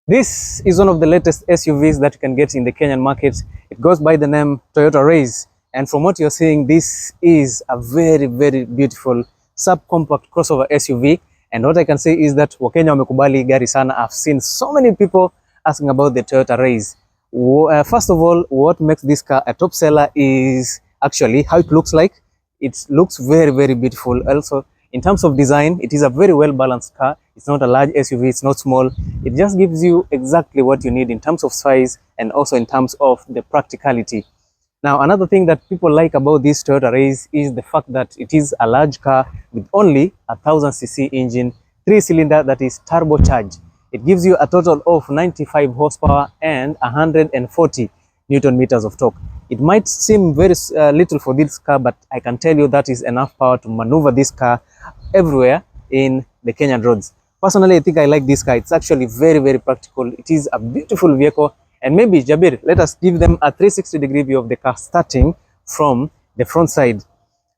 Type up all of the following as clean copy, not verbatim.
This is one of the latest SUVs that you can get in the Kenyan market. It goes by the name Toyota Raize. And from what you're seeing, this is a very, very beautiful subcompact crossover SUV. And what I can say is that Wakenya wamekubali gari sana. I've seen so many people asking about the Toyota Raize. First of all, what makes this car a top seller is actually how it looks like. It looks very, very beautiful. Also, in terms of design, it is a very well balanced car. It's not a large SUV, it's not small. It just gives you exactly what you need in terms of size and also in terms of the practicality. Now, another thing that people like about this Toyota Raize is the fact that it is a large car with only a 1000cc engine, 3-cylinder that is turbocharged. It gives you a total of 95 horsepower and 140 Newton meters of torque. It might seem very little for this car, but I can tell you that is enough power to maneuver this car everywhere in the Kenyan roads. Personally, I think I like this car. It's actually very, very practical. It is a beautiful vehicle. And maybe, Jabir, let us give them a 360-degree view of the car starting from the front side.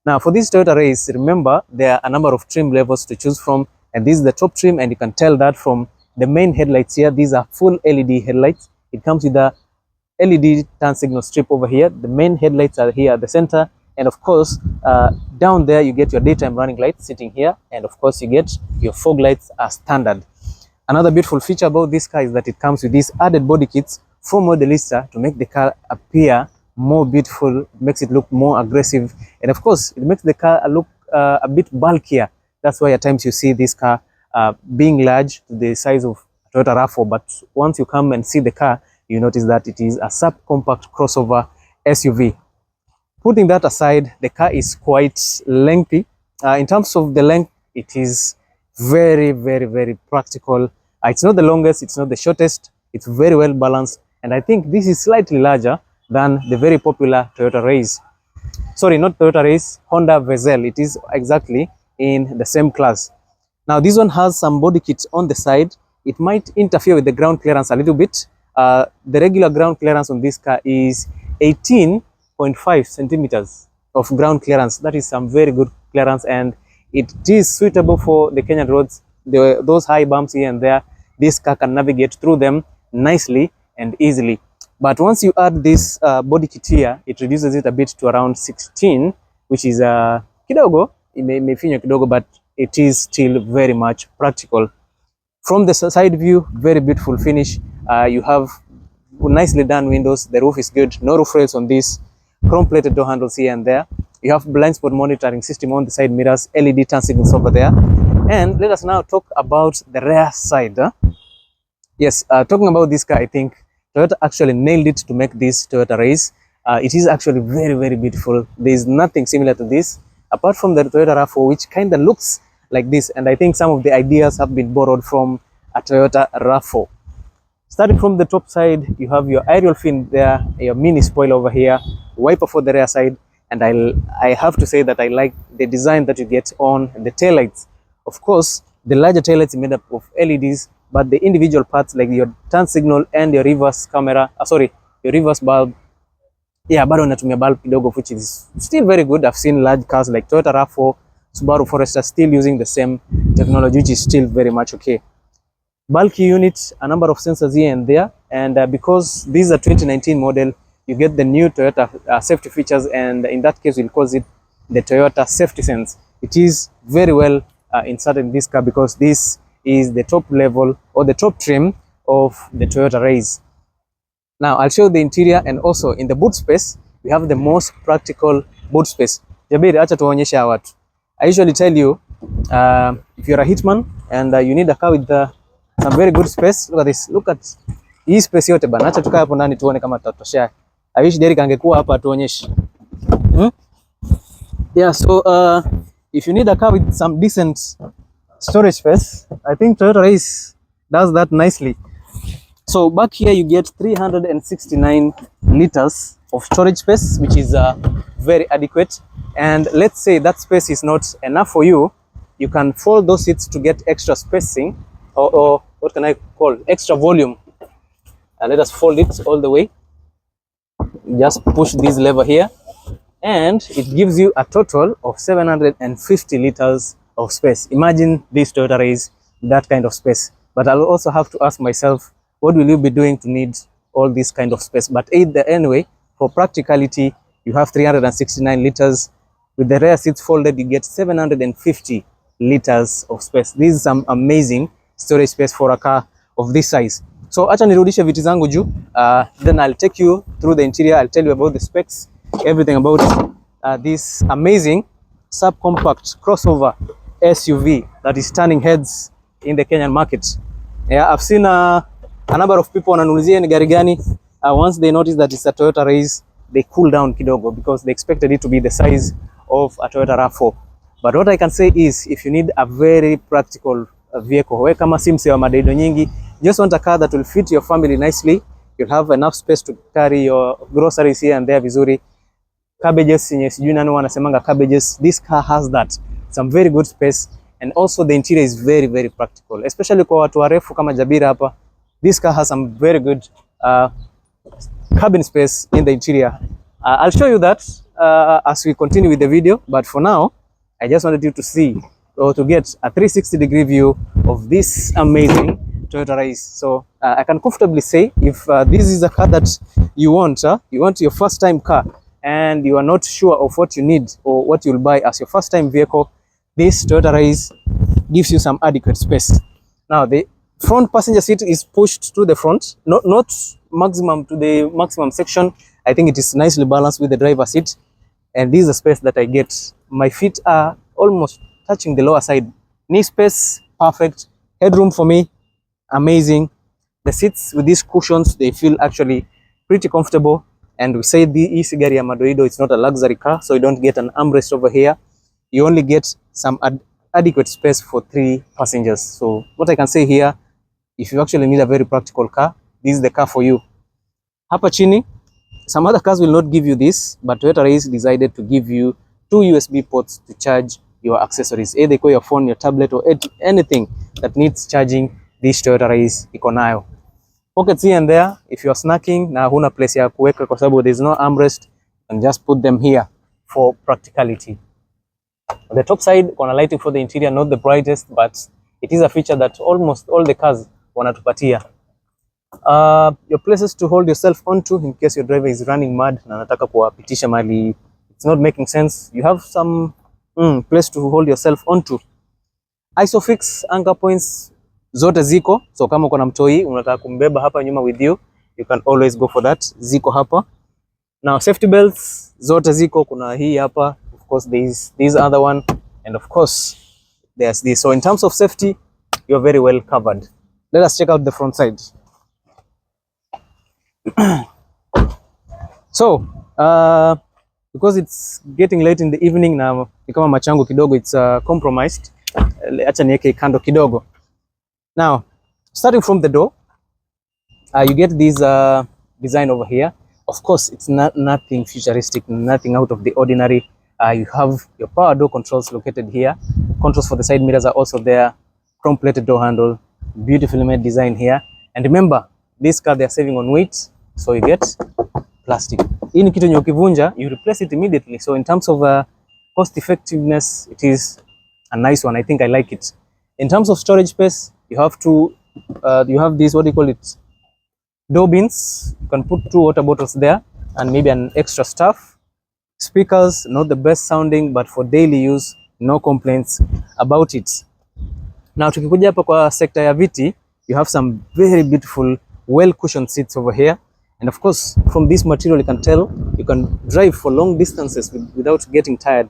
Now, for this Toyota Raize, remember, there are a number of trim levels to choose from. And this is the top trim, and you can tell that from the main headlights here. These are full LED headlights. It comes with a LED turn signal strip over here. The main headlights are here at the center. And of course, down there, you get your daytime running lights sitting here. And of course, you get your fog lights as standard. Another beautiful feature about this car is that it comes with these added body kits from Modelista to make the car appear more beautiful, makes it look more aggressive. And of course, it makes the car look a bit bulkier. That's why at times you see this car being large to the size of Toyota RAV4. But once you come and see the car, you notice that it is a subcompact crossover SUV. Putting that aside, the car is quite lengthy. In terms of the length, it is very, very, very practical. It's not the longest, it's not the shortest. It's very well balanced. And I think this is slightly larger than the very popular Toyota Raize. Sorry, not Toyota Raize, Honda Vezel. It is exactly in the same class. Now, this one has some body kits on the side. It might interfere with the ground clearance a little bit. The regular ground clearance on this car is 18.5 centimeters of ground clearance. That is some very good clearance, and it is suitable for the Kenyan roads. Those high bumps here and there, this car can navigate through them nicely and easily. But once you add this body kit here, it reduces it a bit to around 16, which is kidogo, imefinywa kidogo, but it is still very much practical. From the side view, very beautiful finish. You have nicely done windows. The roof is good. No roof rails on this. Chrome-plated door handles here and there. You have blind spot monitoring system on the side mirrors, LED turn signals over there. And let us now talk about the rear side. Yes, talking about this car, I think Toyota actually nailed it to make this Toyota Raize. It is actually very, very beautiful. There is nothing similar to this, apart from the Toyota RAV4, which kind of looks like this. And I think some of the ideas have been borrowed from a Toyota RAV4. Starting from the top side, you have your aerial fin there, your mini spoiler over here, wiper for the rear side. And I have to say that I like the design that you get on the taillights. Of course, the larger taillights are made up of LEDs, but the individual parts like your turn signal and your reverse camera, your reverse bulb, yeah, bado natumia bulb kidogo, which is still very good. I've seen large cars like Toyota RAV4, Subaru Forester still using the same technology, which is still very much okay. Bulky unit, a number of sensors here and there, and because this is a 2019 model, you get the new Toyota safety features, and in that case, we'll call it the Toyota Safety Sense. It is very well inserted in this car because this is the top level or the top trim of the Toyota Raize. Now, I'll show the interior, and also in the boot space, we have the most practical boot space. Jabir, acha tuonyeshe watu. I usually tell you, if you're a hitman and you need a car with some very good space, look at this. Look at hii space yote bana. Acha tukae hapo ndani tuone kama tutatoshea. I wish Derek angekuwa hapa tuonyeshe. Yeah, so if you need a car with some decent storage space, I think Toyota Raize does that nicely. So back here you get 369 liters of storage space, which is very adequate. And let's say that space is not enough for you, you can fold those seats to get extra spacing, or what can I call extra volume. And let us fold it all the way. Just push this lever here, and it gives you a total of 750 liters of space. Imagine this Toyota Raize, that kind of space. But I'll also have to ask myself, what will you be doing to need all this kind of space? But anyway, for practicality, you have 369 liters. With the rear seats folded, you get 750 liters of space. This is some amazing storage space for a car of this size. So acha nirudishe viti zangu juu, then I'll take you through the interior. I'll tell you about the specs, everything about this amazing subcompact crossover SUV that is turning heads in the Kenyan market. Yeah, I've seen a number of people wananuulizia ni gari gani. Once they notice that it's a Toyota Raize, they cool down kidogo because they expected it to be the size of a Toyota RAV4. But what I can say is, if you need a very practical vehicle, we kama si mse wa madaido nyingi, just want a car that will fit your family nicely, you'll have enough space to carry your groceries here and there vizuri. Cabbages, sijui nani wanasemanga cabbages, this car has that, some very good space, and also the interior is very very practical, especially kwa watu warefu kama Jabira hapa. This car has some very good cabin space in the interior. I'll show you that as we continue with the video, but for now I just wanted you to see or to get a 360-degree view of this amazing Toyota Raize. So I can comfortably say, if this is a car that you want your first time car and you are not sure of what you need or what you'll buy as your first time vehicle, this Toyota Raize gives you some adequate space. Now the front passenger seat is pushed to the front, not maximum to the maximum section. I think it is nicely balanced with the driver seat, and this is the space that I get. My feet are almost touching the lower side. Knee space perfect, headroom for me amazing. The seats with these cushions, they feel actually pretty comfortable. And we say the gari ya madoido, it's not a luxury car, so you don't get an armrest over here. You only get some adequate space for 3 passengers. So what I can say here, if you actually need a very practical car, this is the car for you. Hapa chini, some other cars will not give you this, but Toyota Raize decided to give you 2 USB ports to charge your accessories, either your phone, your tablet, or anything that needs charging. This Toyota Raize iko nayo. Pockets here and there, if you're snacking na huna place ya kuweka kwa sababu there's no armrest, and just put them here for practicality. On the top side, kuna lighting for the interior, not the brightest, but it is a feature that almost all the cars wanatupatia. Your places to hold yourself onto in case your driver is running mad na anataka kuwapitisha mali it's not making sense. You have some place to hold yourself onto. Isofix anchor points zote ziko, so kama uko na mtoi unataka kumbeba hapa nyuma with you, you can always go for that. Ziko hapa. Now safety belts zote ziko, kuna hii hapa, of course there is this other one, and of course there's this. So in terms of safety, you're very well covered. Let us check out the front side. So because it's getting late in the evening na ni kama machango kidogo, it's compromised. Acha niweke kando kidogo. Now starting from the door, you get this design over here. Of course it's nothing futuristic, nothing out of the ordinary. You have your power door controls located here. Controls for the side mirrors are also there. Chrome plated door handle, beautifully made design here. And remember, this car they are saving on weight, so you get plastic. Hii ni kitu yenye ukivunja you replace it immediately. So in terms of cost effectiveness, it is a nice one. I think I like it. In terms of storage space, you have this, what do you call it, door bins. You can put 2 water bottles there and maybe an extra stuff. Speakers, not the best sounding, but for daily use, no complaints about it. Now tukikuja hapa kwa sector ya viti, you have some very beautiful well cushioned seats over here, and of course from this material you can tell you can drive for long distances without getting tired.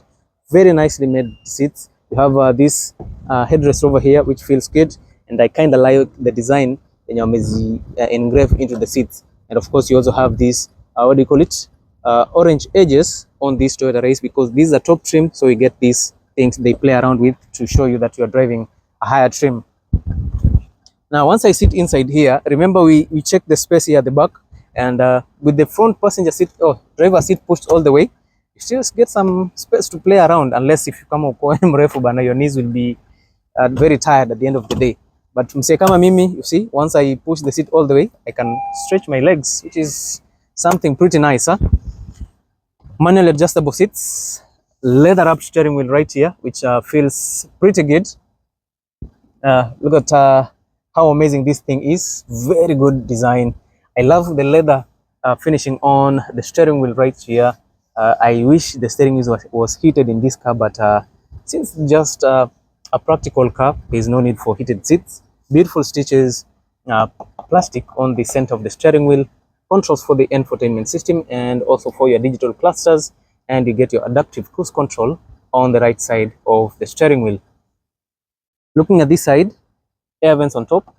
Very nicely made seats. You have this headrest over here which feels good, and I kind of like the design engraved into the seats. And of course you also have this what do you call it, orange edges on this Toyota Raize, because these are top trim, so you get these things they play around with to show you that you are driving a higher trim. Now once I sit inside here, remember we check the space here at the back, and with the front passenger seat driver seat pushed all the way, you still get some space to play around, unless if you come mrefu bana, your knees will be very tired at the end of the day. But mse kama mimi, you see, once I push the seat all the way, I can stretch my legs, which is something pretty nice, huh? Manual adjustable seats, leather wrapped steering wheel right here, which feels pretty good. Look at how amazing this thing is. Very good design. I love the leather finishing on the steering wheel right here. I wish the steering wheel was heated in this car, but since just a practical car, there is no need for heated seats. Beautiful stitches, uh, plastic on the center of the steering wheel, controls for the infotainment system and also for your digital clusters, and you get your adaptive cruise control on the right side of the steering wheel. Looking at this side, air vents on top,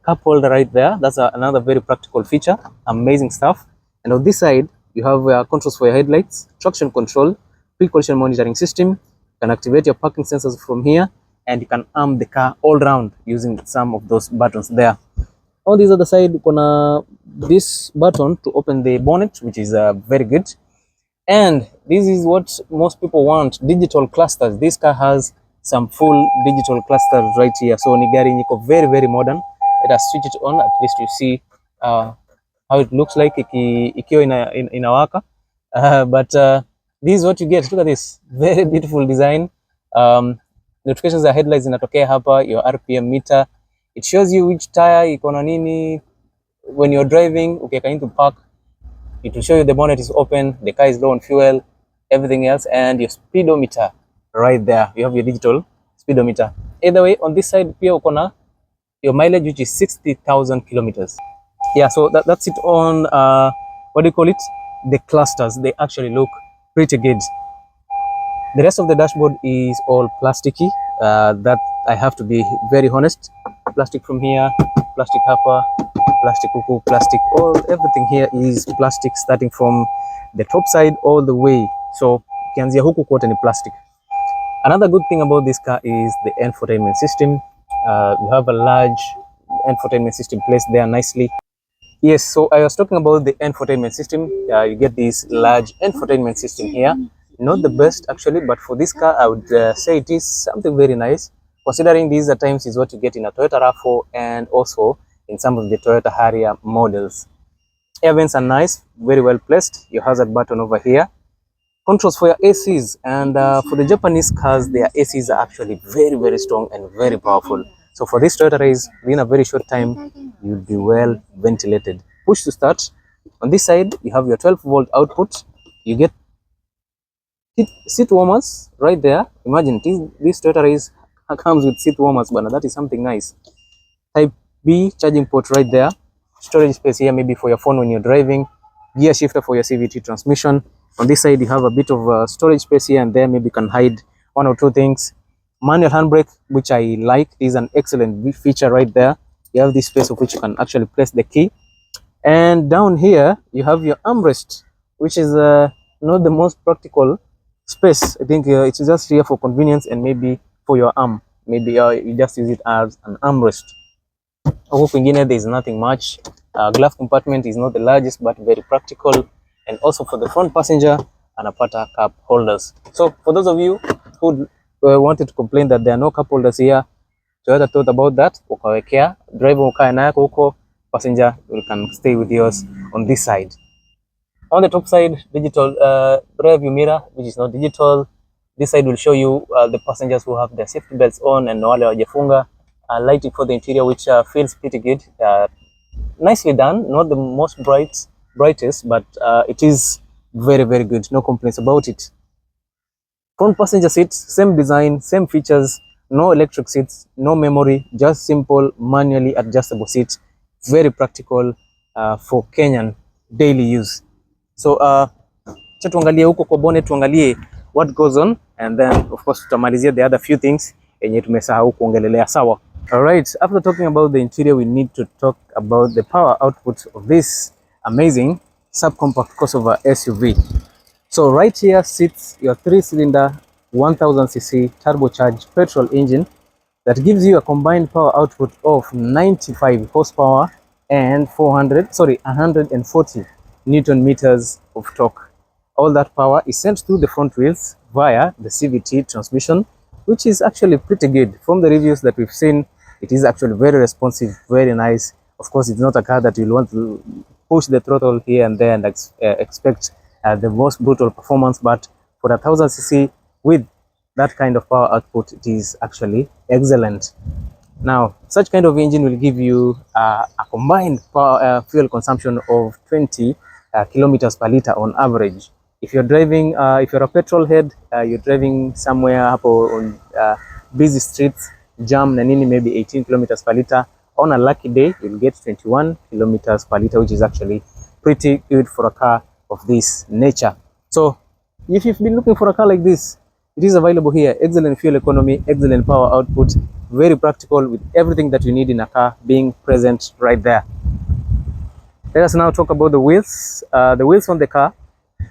cup holder right there. That's another very practical feature. Amazing stuff. And on this side, you have controls for your headlights, traction control, pre-collision monitoring system. You can activate your parking sensors from here, and you can arm the car all round using some of those buttons there. On this other side, gonna this button to open the bonnet, which is very good. And this is what most people want, digital clusters. This car has some full digital clusters right here. So ni gari niko very, very modern. Let us switch it on, at least you see how it looks like ikiwa inawaka. But this is what you get. Look at this, very beautiful design. Notifications za headlights zinatokea hapa, your RPM meter. It shows you which tire iko na nini. When you're driving, ukiweka into park, it will show you the bonnet is open, the car is low on fuel, everything else, and your speedometer right there. You have your digital speedometer. Either way, on this side, pia uko na your mileage, which is 60,000 kilometers. Yeah, so that's it on, what do you call it? The clusters. They actually look pretty good. The rest of the dashboard is all plasticky. That I have to be very honest. Plastic from here, plastic hapa, plastic huku, plastic, everything here is plastic, starting from the top side all the way. So kianzia huku kote ni plastic. Another good thing about this car is the infotainment system. You have a large infotainment system placed there nicely. Yes, so I was talking about the infotainment system. You get this large infotainment system here. Not the best actually, but for this car, I would say it is something very nice, considering these at times is what you get in a Toyota RAV4 and also in some of the Toyota Harrier models. Air vents are nice, very well placed. Your hazard button over here. Controls for your ACs, and for the Japanese cars, their ACs are actually very, very strong and very powerful. So for this Toyota Raize, within a very short time, you'll be well ventilated. Push to start. On this side, you have your 12-volt output. You get seat warmers right there. Imagine this Toyota Raize comes with seat warmers, but that is something nice. Type B charging port right there. Storage space here, maybe for your phone when you're driving. Gear shifter for your CVT transmission. On this side, you have a bit of storage space here and there. Maybe you can hide one or two things. Manual handbrake, which I like, is an excellent feature right there. You have this space of which you can actually place the key. And down here, you have your armrest, which is not the most practical space. I think it's just here for convenience and maybe for your arm. Maybe you just use it as an armrest. There is nothing much. Glove compartment is not the largest, but very practical. And also for the front passenger, anapata cup holders. So for those of you who wanted to complain that there are no cup holders here, Toyota thought about that. Ukawekea driver ukae nayo huko, passenger can stay with yours on this side. On the top side, digital rear view mirror, which is not digital. This side will show you the passengers who have their safety belts on and wale wajefunga. Lighting for the interior, which feels pretty good. Nicely done. Not the most brightest, but it is very, very good. No complaints about it. Front passenger seats, same design, same features. No electric seats, no memory, just simple manually adjustable seats. Very practical for Kenyan daily use. So tuangalie huko kwa bonnet, tuangalie what goes on, and then of course tutamalizia the other few things yenye tumesahau kuongelelea. Sawa. All right, after talking about the interior, we need to talk about the power output of this amazing subcompact crossover SUV. So right here sits your 3-cylinder 1000cc turbocharged petrol engine that gives you a combined power output of 95 horsepower and 140 Newton meters of torque. All that power is sent through the front wheels via the CVT transmission, which is actually pretty good. From the reviews that we've seen, it is actually very responsive, very nice. Of course, it's not a car that you'll want to push the throttle here and there and expect the most brutal performance, but for a 1000cc with that kind of power output, it is actually excellent. Now, such kind of engine will give you a combined fuel consumption of 20 kilometers per liter on average. If you're driving, if you're a petrol head, you're driving somewhere up on busy streets, jam na nini, maybe 18 kilometers per liter. On a lucky day, you'll get 21 kilometers per liter, which is actually pretty good for a car of this nature. So, if you've been looking for a car like this, it is available here. Excellent fuel economy, excellent power output, very practical with everything that you need in a car being present right there. Let us now talk about the wheels. The wheels on the car,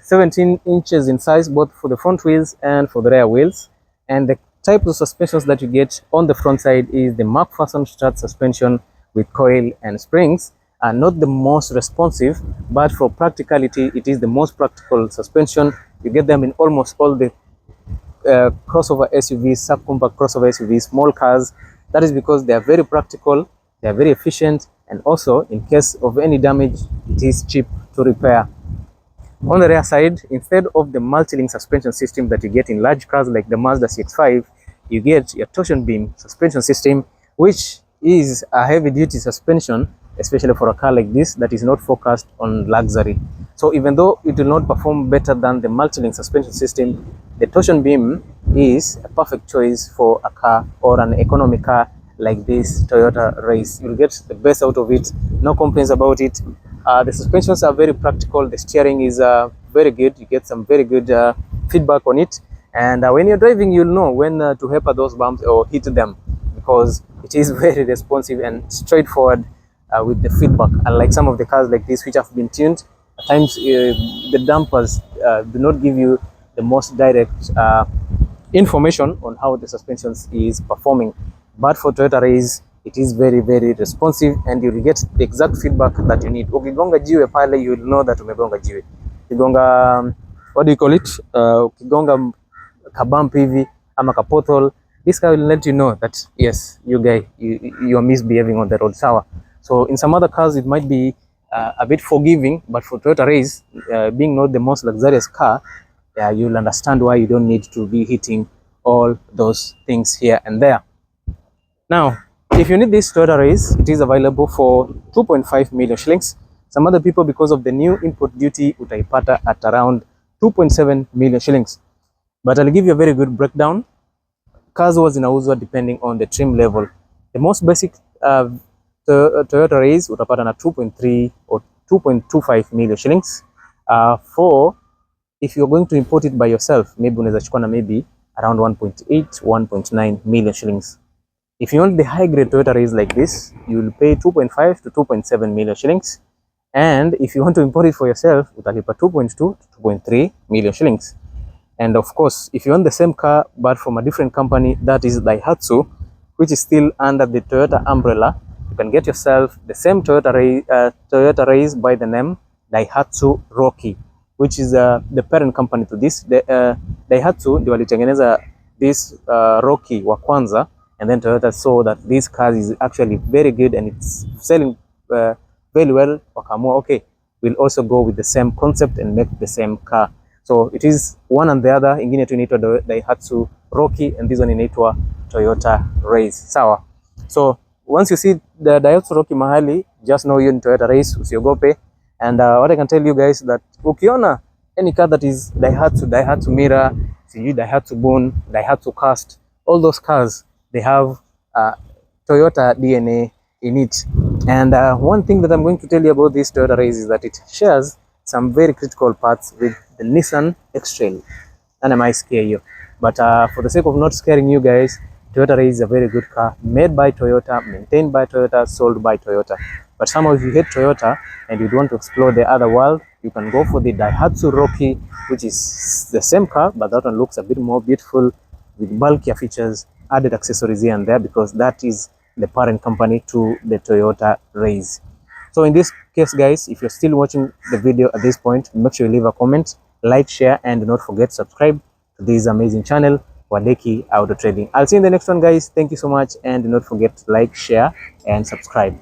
17 inches in size, both for the front wheels and for the rear wheels. And the type of suspensions that you get on the front side is the McPherson strut suspension with coil and springs. Not the most responsive, but for practicality, it is the most practical suspension. You get them in almost all the crossover SUVs, subcompact crossover SUVs, small cars. That is because they are very practical, they are very efficient, and also in case of any damage, it is cheap to repair. On the rear side, instead of the multi-link suspension system that you get in large cars like the Mazda CX-5, you get your torsion beam suspension system, which is a heavy-duty suspension, especially for a car like this that is not focused on luxury. So even though it will not perform better than the multi-link suspension system, the torsion beam is a perfect choice for a car or an economy car like this Toyota Raize. You'll get the best out of it, no complaints about it. The suspensions are very practical, the steering is very good, you get some very good feedback on it, and when you're driving, you'll know when to help those bumps or hit them, because it is very responsive and straightforward with the feedback, unlike some of the cars like this which have been tuned. At times the dampers do not give you the most direct information on how the suspensions is performing, but for Toyota Raize it is very, very responsive and you will get the exact feedback that you need. Ukigonga jiwe pale, you will know that umegonga jiwe. Ukigonga, what do you call it? Ukigonga kabump hivi ama kapothole, this guy will let you know that yes, you guy, you are misbehaving on the road. Sawa. So in some other cars it might be a bit forgiving, but for Toyota Raize, being not the most luxurious car, you'll understand why you don't need to be hitting all those things here and there. Now, if you need this Toyota Raize, it is available for 2.5 million shillings. Some other people, because of the new input duty, utaipata at around 2.7 million shillings. But I'll give you a very good breakdown. Cars was inauzwa depending on the trim level. The most basic Toyota Raize utapata na 2.3 or 2.25 million shillings. For if you're going to import it by yourself, maybe unaweza chukua na maybe around 1.8, 1.9 million shillings. If you want the high grade Toyota Raize like this, you will pay 2.5 to 2.7 million shillings. And if you want to import it for yourself, utalipa 2.2 to 2.3 million shillings. And of course, if you want the same car but from a different company, that is Daihatsu, which is still under the Toyota umbrella, you can get yourself the same Toyota Raize by the name Daihatsu Rocky, which is the parent company to this. Daihatsu ndio walitengeneza this Rocky wa kwanza, and then Toyota saw that this car is actually very good and it's selling very well. Wakaamua, okay, we'll also go with the same concept and make the same car. So it is one and the other. Ingine yetu inaitwa Daihatsu Rocky and this one inaitwa Toyota Raize. Sawa. So once you see the Daihatsu Rocky mahali, just know you in Toyota Raize, usiogope. And what I can tell you guys that ukiona any car that is Daihatsu Mira, Daihatsu Boon, Daihatsu Cast, all those cars, they have Toyota DNA in it. And one thing that I'm going to tell you about this Toyota Raize is that it shares some very critical parts with the Nissan X-Trail. And I might scare you, but for the sake of not scaring you guys, Toyota Raize is a very good car, made by Toyota, maintained by Toyota, sold by Toyota. But somehow if you hate Toyota and you want to explore the other world, you can go for the Daihatsu Rocky, which is the same car, but that one looks a bit more beautiful with bulkier features, added accessories here and there, because that is the parent company to the Toyota Raize. So in this case, guys, if you're still watching the video at this point, make sure you leave a comment, like, share, and do not forget to subscribe to this amazing channel, Wadeki Auto Trading. I'll see you in the next one, guys. Thank you so much, and do not forget to like, share, and subscribe.